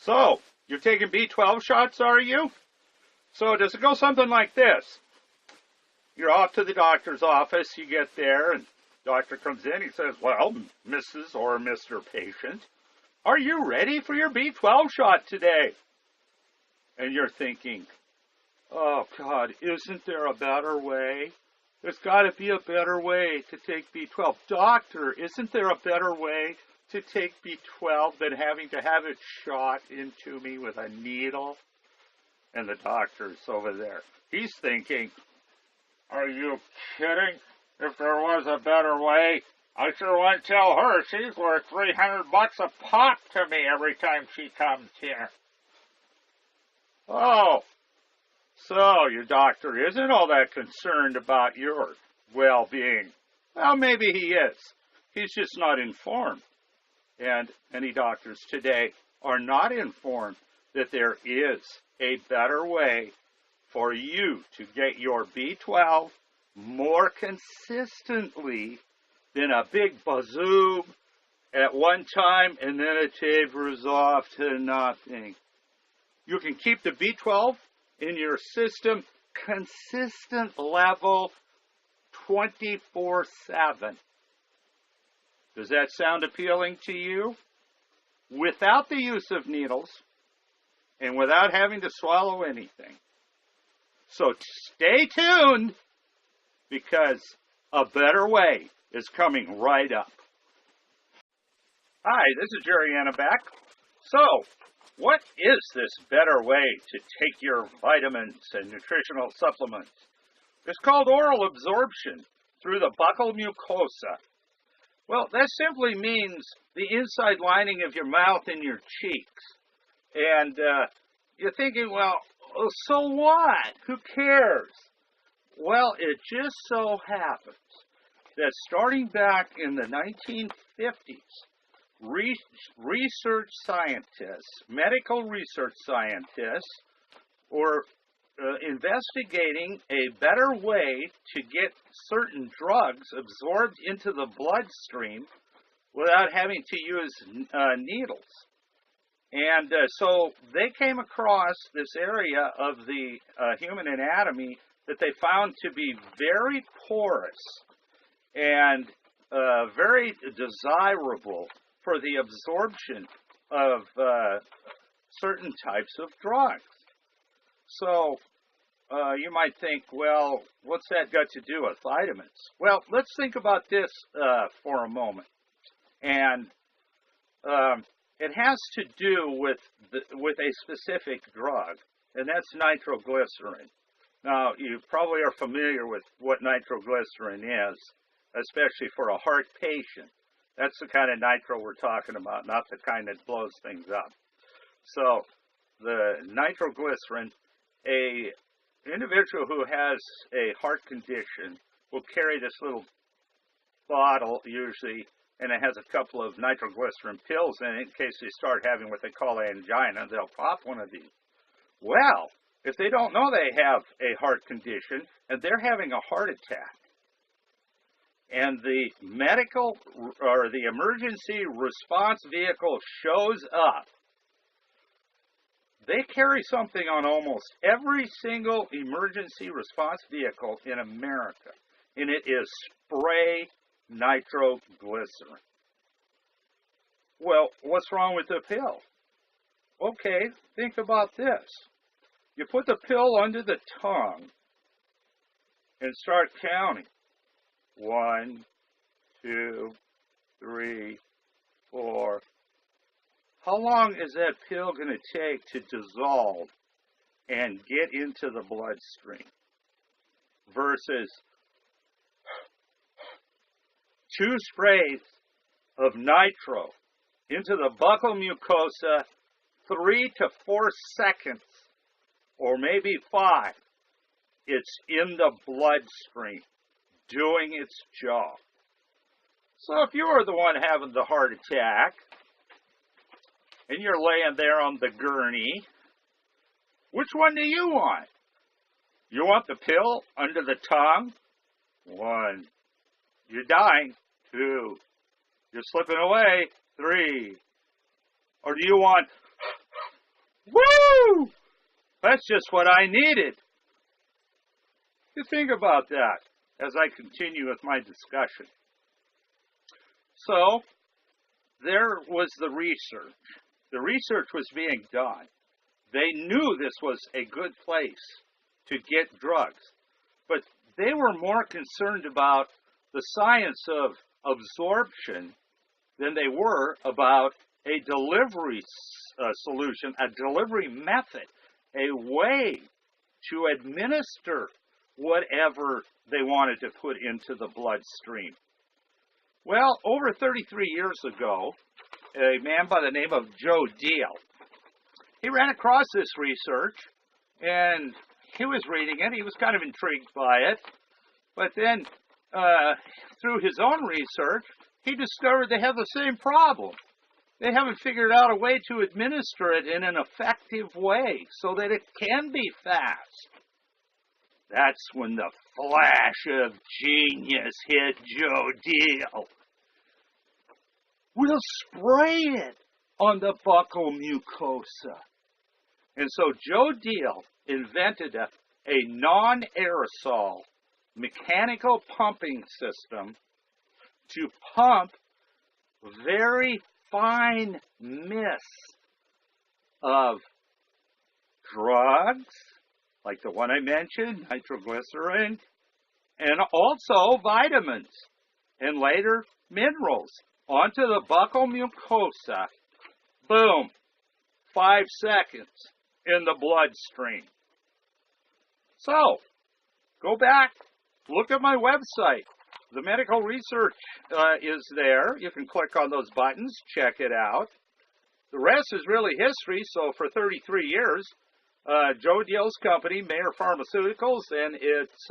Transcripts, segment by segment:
So, you're taking B12 shots, are you? So, does it go something like this? You're off to the doctor's office, you get there, and the doctor comes in, he says, well, Mrs. or Mr. Patient, are you ready for your B12 shot today? And you're thinking, oh, God, isn't there a better way? There's got to be a better way to take B12. Doctor, isn't there a better way to take B12 than having to have it shot into me with a needle? And the doctor's over there. He's thinking, are you kidding? If there was a better way, I sure want to tell her she's worth $300 a pop to me every time she comes here. Oh, so your doctor isn't all that concerned about your well-being. Well, maybe he is. He's just not informed. And many doctors today are not informed that there is a better way for you to get your B12 more consistently than a big bazoob at one time and then it tapers off to nothing. You can keep the B12 in your system consistent level 24/7. Does that sound appealing to you? Without the use of needles and without having to swallow anything. So stay tuned because a better way is coming right up. Hi, this is Jerry Anna back. So, what is this better way to take your vitamins and nutritional supplements? It's called oral absorption through the buccal mucosa. Well, that simply means the inside lining of your mouth and your cheeks. And you're thinking, well, so what? Who cares? Well, it just so happens that starting back in the 1950s, research scientists, medical research scientists, were investigating a better way to get certain drugs absorbed into the bloodstream without having to use needles. And so they came across this area of the human anatomy that they found to be very porous and very desirable for the absorption of certain types of drugs. So you might think, well, what's that got to do with vitamins? Well, let's think about this for a moment. And it has to do with a specific drug, and that's nitroglycerin. Now, you probably are familiar with what nitroglycerin is, especially for a heart patient. That's the kind of nitro we're talking about, not the kind that blows things up. So, the nitroglycerin, an individual who has a heart condition will carry this little bottle, usually, and it has a couple of nitroglycerin pills in it in case they start having what they call angina. They'll pop one of these. Well, if they don't know they have a heart condition and they're having a heart attack, and the medical or the emergency response vehicle shows up, they carry something on almost every single emergency response vehicle in America, and it is spray nitroglycerin. Well, what's wrong with the pill? Okay, think about this. You put the pill under the tongue and start counting. 1, 2, 3, 4. How long is that pill going to take to dissolve and get into the bloodstream? Versus 2 sprays of nitro into the buccal mucosa, 3 to 4 seconds, or maybe 5. It's in the bloodstream, doing its job. So if you're the one having the heart attack, and you're laying there on the gurney, which one do you want? You want the pill under the tongue? 1, you're dying. 2, you're slipping away. 3, or do you want Woo! That's just what I needed. You think about that as I continue with my discussion. So, there was the research. The research was being done. They knew this was a good place to get drugs, but they were more concerned about the science of absorption than they were about a delivery solution, a delivery method, a way to administer whatever they wanted to put into the bloodstream. Well, over 33 years ago, a man by the name of Joe Deal, he ran across this research, and he was reading it. He was kind of intrigued by it. But then, through his own research, he discovered they have the same problem. They haven't figured out a way to administer it in an effective way so that it can be fast. That's when the flash of genius hit Joe Deal. We'll spray it on the buccal mucosa. And so Joe Deal invented a non-aerosol mechanical pumping system to pump very fine mists of drugs, like the one I mentioned, nitroglycerin, and also vitamins and later minerals onto the buccal mucosa. Boom. 5 seconds in the bloodstream. So, go back, look at my website. The medical research is there. You can click on those buttons, check it out. The rest is really history. So for 33 years, Joe Deal's company, Mayer Pharmaceuticals, and its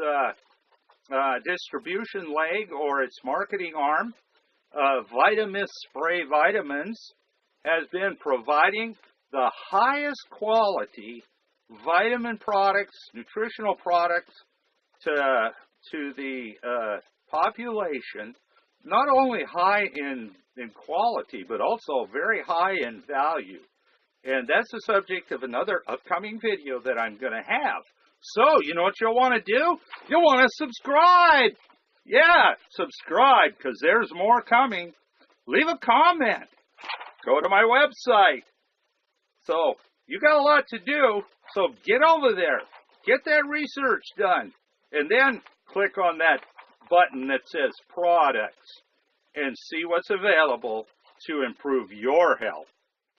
distribution leg or its marketing arm, Vitamis Spray Vitamins, has been providing the highest quality vitamin products, nutritional products to the population, not only high in quality, but also very high in value. And that's the subject of another upcoming video that I'm going to have. So, you know what you'll want to do? You'll want to subscribe. Yeah, subscribe, because there's more coming. Leave a comment. Go to my website. So, you got a lot to do, so get over there. Get that research done. And then click on that button that says products and see what's available to improve your health.